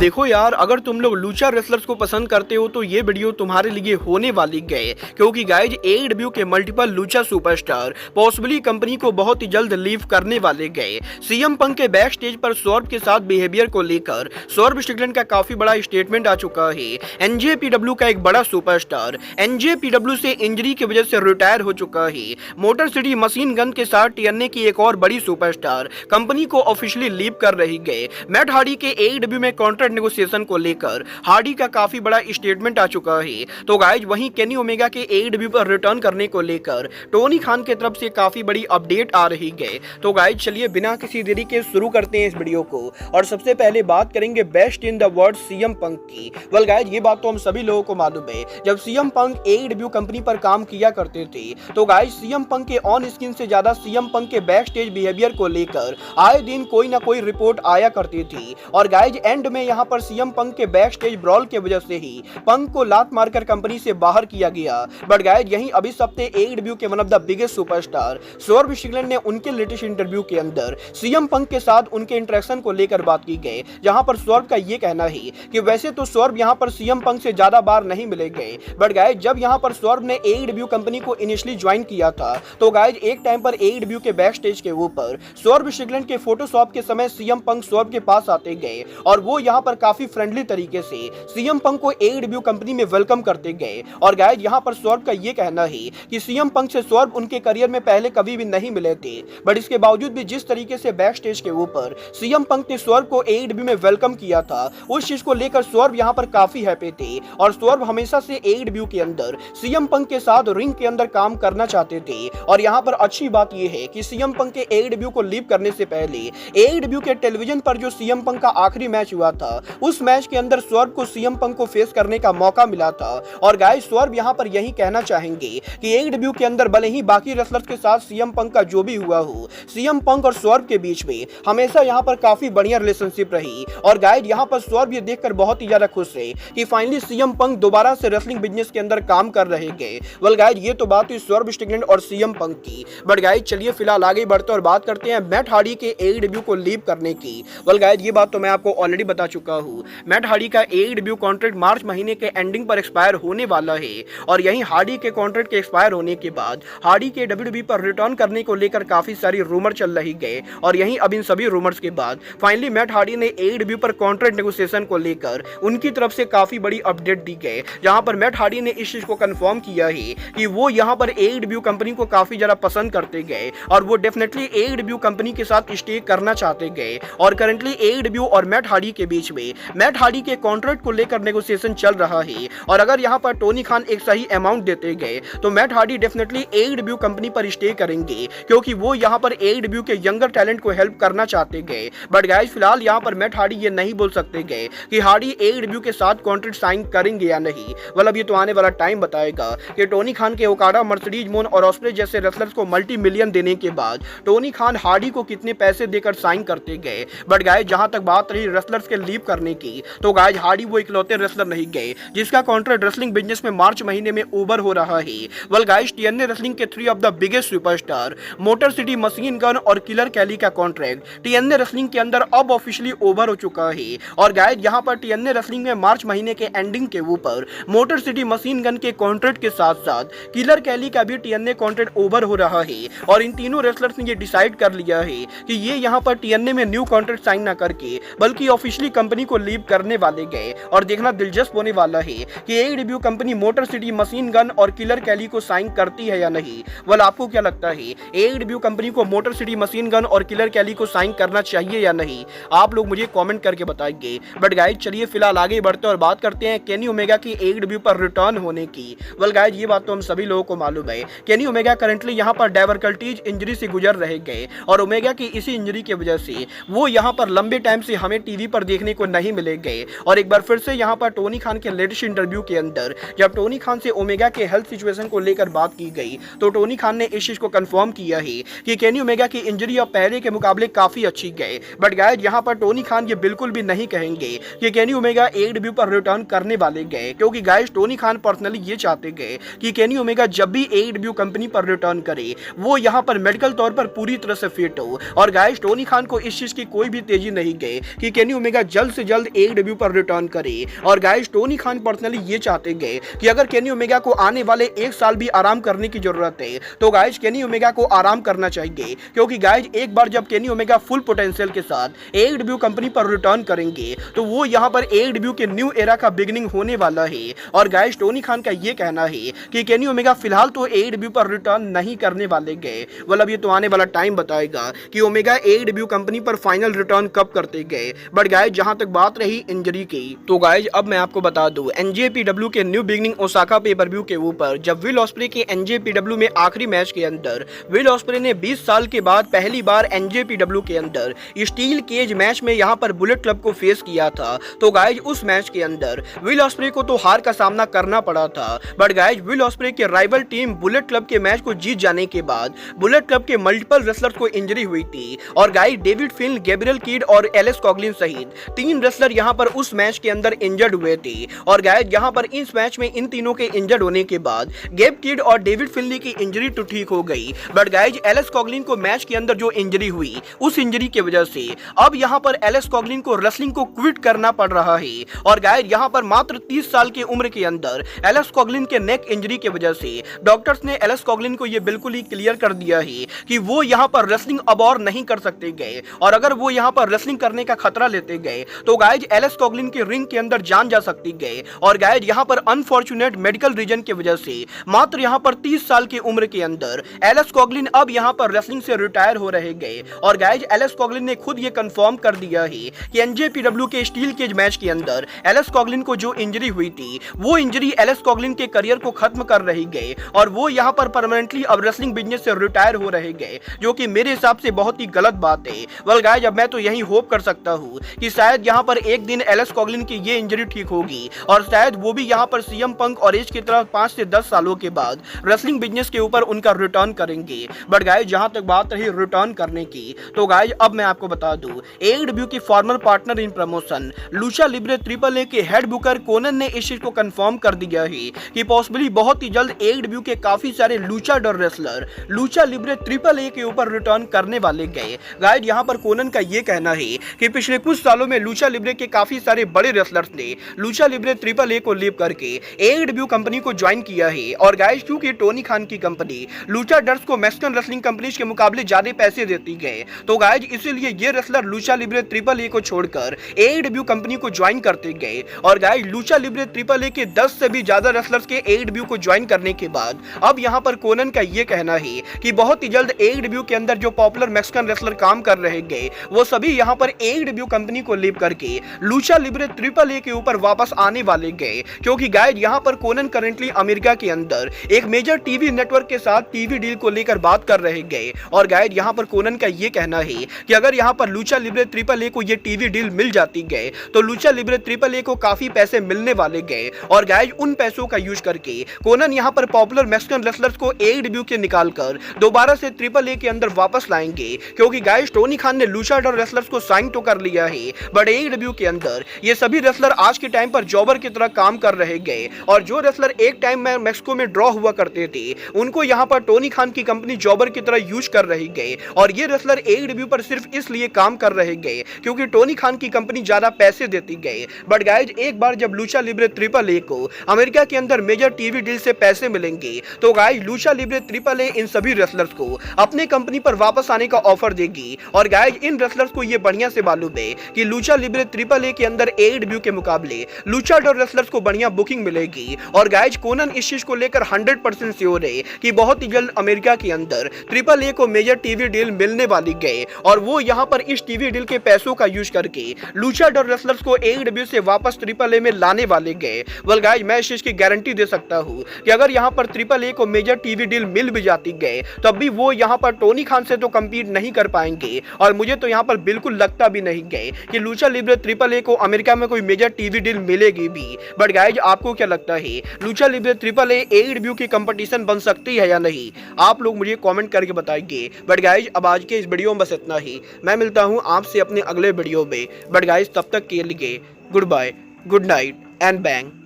देखो यार, अगर तुम लोग लूचा रेसलर्स को पसंद करते हो तो ये वीडियो तुम्हारे लिए होने वाली है, क्योंकि गाइज एडब्ल्यू के multiple Lucha superstar possibly company को बहुत ही जल्द लीव करने वाले गए। सीएम पंक के बैक स्टेज पर सौरभ के साथ बिहेवियर को लेकर सौरभ स्ट्रिकलैंड का काफी बड़ा स्टेटमेंट आ चुका है। एनजेपीडब्ल्यू का एक बड़ा सुपरस्टार एनजेपीडब्ल्यू से इंजरी की वजह से रिटायर हो चुका है। मोटर सिटी मशीन गन के साथ टीएनए की एक और बड़ी सुपरस्टार कंपनी को ऑफिशियली लीव कर रही है। मैट हार्डी के एडब्ल्यू में कॉन्ट्रैक्ट नेगोशिएशन को लेकर हार्डी का काफी बड़ा स्टेटमेंट आ चुका है। तो गाइज वहीं केनी ओमेगा के एडब्ल्यू पर रिटर्न करने को लेकर टोनी खान की तरफ से काफी बड़ी अपडेट आ रही है। तो गाइज चलिए बिना किसी देरी के शुरू करते हैं इस वीडियो को, और सबसे पहले बात करेंगे best in the world CM Punk की। वेल गाइज ये बात तो हम सभी लोगों को मालूम है, जब सीएम पंक एडब्ल्यू कंपनी पर काम किया करते थे तो गाइज सीएम पंक के ऑन स्क्रीन से ज्यादा सीएम पंक के बैक स्टेज बिहेवियर को लेकर आए दिन कोई ना कोई रिपोर्ट आया करती थी। और गाइज एंड में यहाँ पर सीएम पंक के बैक स्टेज ब्रॉल के वजह से ही पंक को लात मारकर कंपनी से बाहर किया गया। बट गाइज यहीं अभी हफ्ते एडब्ल्यू के one of the biggest superstar Saurabh Strickland ने उनके लेटेस्ट इंटरव्यू के अंदर सीएम पंक के साथ उनके इंटरेक्शन को लेकर बात की गई, जहां पर सौरभ का ये कहना है कि वैसे तो सौरभ यहां पर सीएम पंक से ज्यादा बार नहीं मिले गए, बट गाइज जब यहां पर सौरभ ने एडब्ल्यू कंपनी को इनिशियली ज्वाइन किया था तो गाइज एक टाइम पर एडब्ल्यू के बैक स्टेज के ऊपर सौरभ स्ट्रिकलैंड के फोटोशॉप के समय सीएम पंक सौरभ के पास आते गए और वो यहां पर काफी फ्रेंडली तरीके से सीएम पंक को एडब्ल्यू कंपनी में वेलकम करते गए। और गाइज यहां पर सौरभ का ये कहना है कि सीएम पंक से सौरभ उनके करियर में पहले कभी भी नहीं मिले थे, बट इसके बावजूद भी जिस तरीके से बैक स्टेज के ऊपर सीएम पंक ने सौरभ को एडब्ल्यू में वेलकम किया था उस चीज को लेकर सौरभ यहां पर काफी हैप्पी थे। और सौरभ हमेशा से एडब्ल्यू के अंदर सीएम पंक के साथ रिंग के अंदर काम करना चाहते थे। और यहां पर अच्छी बात यह है कि सीएम पंक के एडब्ल्यू को लीव करने से पहले एडब्ल्यू के टेलीविजन पर जो सीएम पंक का आखिरी मैच हुआ था उस मैच के अंदर सौरभ को सीएम पंक को फेस करने का मौका मिला था। और गाइस सौरभ यहां पर यही कहना चाहेंगे कि एडब्ल्यू के अंदर भले ही बाकी रेसलर्स के साथ सीएम पंक का जो भी हुआ हो, सीएम पंक और सौरभ के बीच में हमेशा यहां पर काफी बढ़िया रिलेशनशिप रही। और गाइस यहां पर सौरभ ये देखकर बहुत ही ज्यादा खुश है कि फाइनली सीएम पंक दोबारा से रेसलिंग बिजनेस के अंदर काम कर रहे हैं। वेल गाइस ये तो बात हुई सौरभ स्ट्रिकलैंड और सीएम पंक की, बट गाइस चलिए फिलहाल आगे बढ़ते और बात करते हैं मैट हार्डी के एडब्ल्यू को लीव करने की। वेल गाइस ये बात तो मैं आपको ऑलरेडी बता चुका हूं, मैट हार्डी का एडब्ल्यू कॉन्ट्रैक्ट मार्च महीने के एंडिंग पर एक्सपायर होने वाला है। और यहीं हार्डी के कॉन्ट्रैक्ट के एक्सपायर होने के बाद हार्डी के डब्ल्यूडब्ल्यूई पर रिटर्न करने को लेकर काफी सारी रूमर चल रही है। और यहीं अब इन सभी रूमर्स के बाद फाइनली मैट हार्डी ने एडब्ल्यू पर कॉन्ट्रैक्ट नेगोशिएशन को लेकर उनकी तरफ से काफी बड़ी अपडेट दी गई, जहां पर मैट हार्डी ने इस चीज को कंफर्म किया है कि वो यहां पर एडब्ल्यू कंपनी को काफी ज्यादा पसंद करते गए और वो डेफिनेटली एडब्ल्यू कंपनी के साथ स्टे करना चाहते गए। और करंटली एडब्ल्यू और मैट हार्डी के बीच में मैट हार्डी के कॉन्ट्रैक्ट को लेकर नेगोशिएशन चल रहा है। और अगर यहां पर टोनी खान एक सही अमाउंट देते गए तो मैट हार्डी डेफिनेटली एडब्ल्यू कंपनी पर स्टे करेंगे, क्योंकि वो यहां पर एडब्ल्यू के यंगर टैलेंट को हेल्प करना चाहते गए। बट गाइस फिलहाल यहां पर मैट हार्डी ये नहीं बोल सकते गए कि हार्डी एडब्ल्यू के साथ कॉन्ट्रैक्ट साइन करेंगे या नहीं। मतलब ये तो आने वाला टाइम बताएगा कि टोनी खान के ओकाडा, मर्सिडीज मोन और ऑस्प्रे जैसे रेसलर्स को मल्टी मिलियन देने के बाद टोनी खान हार्डी को कितने पैसे देकर साइन करते गए। बट गाइस जहां तक बात रही रेसलर्स के लीव करने की, तो गाइस हार्डी वो इकलौते रेसलर नहीं गए जिसका कॉन्ट्रैक्ट रेसलिंग बिजनेस में मार्च महीने में ओवर हो रहा है। वेल गाइस टीएनए रेसलिंग के 3 of the biggest superstar motor city machine gun और किलर कैली का कॉन्ट्रैक्ट टीएनए रेसलिंग के अंदर अब ऑफिशियली ओवर हो चुका है। और गाइस यहां पर टीएनए रेसलिंग में मार्च महीने के एंडिंग के ऊपर मोटर सिटी मशीन गन के कॉन्ट्रैक्ट के साथ साथ किलर कैली का भी टीएनए कॉन्ट्रैक्ट ओवर हो रहा है। और इन तीनों रेसलर्स ने ये डिसाइड कर लिया है कि ये यहां पर टीएनए में न्यू कॉन्ट्रैक्ट साइन ना करके बल्कि ऑफिशियली कंपनी को लीव करने वाले गए। और देखना दिलचस्प होने वाला है कि AEW company motor city machine gun और किलर कैली को साइन करती है या नहीं। वेल आपको क्या लगता है एडब्ल्यू कंपनी को मोटर सिटी मशीन गन और किलर कैली को साइन करना चाहिए या नहीं? आप लोग मुझे कमेंट करके बताइए। बट गाइज चलिए फिलहाल आगे बढ़ते और बात करते हैं केनी ओमेगा की एडब्ल्यू पर रिटर्न होने की। वेल गाइज ये बात तो हम सभी लोगों को मालूम है, केनी ओमेगा करंटली यहां पर डायवर्कल्टीज इंजरी से गुजर रहे गए और ओमेगा की इसी इंजरी की वजह से वो यहां पर लंबे टाइम से हमें टीवी पर देखने को नहीं मिले गए। और एक बार फिर से यहां पर टोनी खान के लेटेस्ट इंटरव्यू के अंदर जब टोनी खान से ओमेगा के हेल्थ सिचुएशन को लेकर बात की गई तो टोनी खान ने इस चीज को कंफर्म किया है कि केनी ओमेगा की इंजरी अब पहले के मुकाबले काफी अच्छी गए। बट गाइस यहां पर टोनी खान ये बिल्कुल भी नहीं कहेंगे कि केनी ओमेगा एडब्ल्यू पर रिटर्न करने वाले गए, क्योंकि गाइस टोनी खान पर्सनली ये चाहते गए कि केनी ओमेगा जब भी एडब्ल्यू कंपनी पर रिटर्न करे वो यहां पर मेडिकल तौर पर पूरी तरह से फिट हो। और गाइस टोनी खान को इस चीज की कोई भी तेजी नहीं गई कि केनी ओमेगा जल्द जल्द से जल्द AEW पर रिटर्न करे। और गाइस टोनी खान पर्सनली ये चाहते गए कि अगर केनी ओमेगा को आने वाले 1 साल भी आराम करने की जरूरत है तो गाइस केनी ओमेगा को आराम करना चाहिए, क्योंकि गाइस एक बार जब केनी ओमेगा फुल पोटेंशियल के साथ AEW कंपनी पर रिटर्न करेंगे तो वो यहाँ पर AEW के न्यू एरा का बिगिनिंग होने वाला है। और गाइस टोनी खान का ये कहना है कि केनी ओमेगा फिलहाल तो AEW पर रिटर्न नहीं करने वाले गए, मतलब ये तो आने वाला टाइम बताएगा कि ओमेगा AEW कंपनी पर फाइनल रिटर्न कब करते गए। बट गाइस जहां तक बात रही इंजरी की, तो गाइस अब मैं आपको बता दूं NJPW के न्यू बिगिनिंग ओसाका पे पर व्यू के ऊपर जब विल ऑस्प्रे के NJPW में आखिरी मैच के अंदर विल ऑस्प्रे ने 20 साल के बाद पहली बार NJPW के अंदर स्टील केज मैच में यहां पर बुलेट क्लब को फेस किया था। तो गाइस उस मैच के अंदर विल ऑस्प्रे को तो हार का सामना करना पड़ा था, बट गाइस विल ऑस्प्रे के राइवल टीम बुलेट क्लब के मैच को जीत जाने के बाद बुलेट क्लब के मल्टीपल रेसलर्स को इंजरी हुई थी। और guys David Finn, Gabriel Kidd और एलेक्स कॉगलिन सहित 3 रेसलर यहां पर उस मैच के अंदर इंजर्ड हुए थे। और गाइस यहां पर इस मैच में इन तीनों के इंजर्ड होने के बाद गैब किड और डेविड फिनली की इंजरी तो ठीक हो गई, बट गाइस एलेक्स कॉगलिन को मैच के अंदर जो इंजरी हुई उस इंजरी की वजह से अब यहां पर एलेक्स कॉगलिन को रेसलिंग को क्विट करना पड़ रहा है। और गाइस यहां पर मात्र 30 साल की उम्र के अंदर एलेक्स कॉगलिन के नेक इंजरी की वजह से डॉक्टर्स ने एलेक्स कॉगलिन को यह बिल्कुल ही क्लियर कर दिया है कि वो यहां पर रेसलिंग अब और नहीं कर सकते गए, और अगर वो यहां पर रेसलिंग करने का खतरा लेते गए तो गाइस एलेक्स कॉगलिन के रिंग के अंदर जान जा सकती गए। और गाइस यहां पर अनफॉर्चुनेट मेडिकल रीजन की वजह से मात्र यहां पर 30 साल की उम्र के अंदर एलेक्स कॉगलिन अब यहां पर रेसलिंग से रिटायर हो रहे गए। और गाइस एलेक्स कॉगलिन ने खुद ये कंफर्म कर दिया है कि NJPW के स्टील केज मैच के अंदर एलेक्स कॉगलिन को जो इंजरी हुई थी वो इंजरी एलेक्स कॉगलिन के करियर को खत्म कर रही गए, और वो यहां पर परमानेंटली अब रेसलिंग बिजनेस से रिटायर हो रहे गए, जो कि मेरे हिसाब से बहुत ही गलत बात है। वेल गाइस अब मैं तो यही होप कर सकता हूं कि शायद यहां पर एक दिन एलेक्स कॉगलिन की ये इंजरी ठीक होगी और शायद वो भी यहां पर सीएम पंक और एज की तरह 5 से 10 सालों के बाद रेसलिंग बिजनेस के ऊपर उनका रिटर्न करेंगे। बट गाइस जहां तक बात रही रिटर्न करने की, तो गाइस अब मैं आपको बता दूं AEW की farmer partner in promotion Lucha Libre triple A के हेड बुकर कोनन ने इस चीज को कंफर्म कर दिया है कि पॉसिबली बहुत ही जल्द AEW के काफी सारे luchador wrestler Lucha Libre triple A के ऊपर रिटर्न करने वाले गए। गाइस यहां पर कोनन का ये कहना है कि पिछले कुछ सालों में लूचा लिब्रे के काफी सारे बड़े रेसलर्स ने लूचा लिब्रे ट्रिपल ए को लीव करके AEW कंपनी को ज्वाइन किया है। और गाइस क्योंकि टोनी खान की कंपनी लूचाडर्स को मैक्सिकन रेसलिंग कंपनीज के मुकाबले ज्यादा पैसे देती गए, तो गाइस इसीलिए ये रेसलर लूचा लिब्रे ट्रिपल ए को छोड़कर AEW कंपनी को ज्वाइन करते गए। और guys Lucha Libre triple A के 10 से भी ज्यादा रेसलर्स के AEW को ज्वाइन करने के बाद अब यहां पर कोनन का ये कहना है कि बहुत ही जल्द AEW के अंदर जो पॉपुलर मैक्सिकन रेसलर काम कर रहे गए वो सभी यहां पर AEW कंपनी को लीव करके लूचा लिब्रे ट्रिपल ए के ऊपर वापस आने वाले गए। क्योंकि गाइस यहां पर कोनन करेंटली अमेरिका के अंदर एक मेजर टीवी नेटवर्क के साथ टीवी डील को लेकर बात कर रहे गए। और गाइस यहां पर कोनन का ये कहना है कि अगर यहां पर लूचा लिब्रे ट्रिपल ए को ये टीवी डील मिल जाती गए तो लूचा लिब्रे ट्रिपल ए को काफी पैसे मिलने वाले गए। और गाइस उन पैसों का यूज करके कोनन यहां पर पॉपुलर मैक्सिकन रेसलर्स को AEW के निकालकर दोबारा से ट्रिपल ए के अंदर वापस लाएंगे। क्योंकि गाइस टोनी खान ने लूचाडोर रेसलर्स को साइन तो कर लिया है, बट AEW के अंदर ये सभी रेसलर आज के टाइम पर जॉबर की तरह काम कर रहे गए। और जो रेसलर एक टाइम में मैक्सिको में ड्रॉ हुआ करते थे उनको यहां पर टोनी खान की कंपनी जॉबर की तरह यूज कर रही गए। और ये रेसलर AEW पर सिर्फ इसलिए काम कर रहे गए क्योंकि टोनी खान की कंपनी ज्यादा पैसे देती गए। बट गाइस एक बार जब लूचा लिब्रे ट्रिपल ए को अमेरिका के अंदर मेजर टीवी डील से पैसे मिलेंगे तो guys Lucha Libre triple A इन सभी रेसलर्स को अपने कंपनी पर वापस आने का ऑफर देगी। और गाइस इन रेसलर्स को ये बढ़िया से मालूम है कि लूचा लिब्रे ट्रिपल ए के अंदर AEW के मुकाबले लूचाडोर रेसलर्स को बढ़िया बुकिंग मिलेगी। और गाइस कोनन इस चीज को लेकर 100% श्योर है कि बहुत ही जल्द अमेरिका के अंदर ट्रिपल ए को मेजर टीवी डील मिलने वाली गए। और वो यहां पर इस टीवी डील के पैसों का यूज करके लूचाडोर रेसलर्स को AEW से वापस ट्रिपल ए में लाने वाले गए। वेल गाइस मैं इस चीज की गारंटी दे सकता हूं कि अगर यहां पर ट्रिपल ए को मेजर टीवी डील मिल भी जाती गए तब भी वो यहां पर टोनी खान से तो कम्पीट नहीं कर पाएंगे। और मुझे तो यहां पर बिल्कुल लगता भी नहीं गए कि लूचा लिब्रे ट्रिपल ए को अमेरिका में कोई मेजर टीवी डील मिलेगी भी। बट गाइस आपको क्या लगता है लूचा लिब्रे ट्रिपल ए AEW की कंपटीशन बन सकती है या नहीं? आप लोग मुझे कमेंट करके बताइए। बट गाइस अब आज के इस वीडियो में बस इतना ही। मैं मिलता हूं आपसे अपने अगले वीडियो में। बट गाइस तब तक के लिए good bye, good night and bang.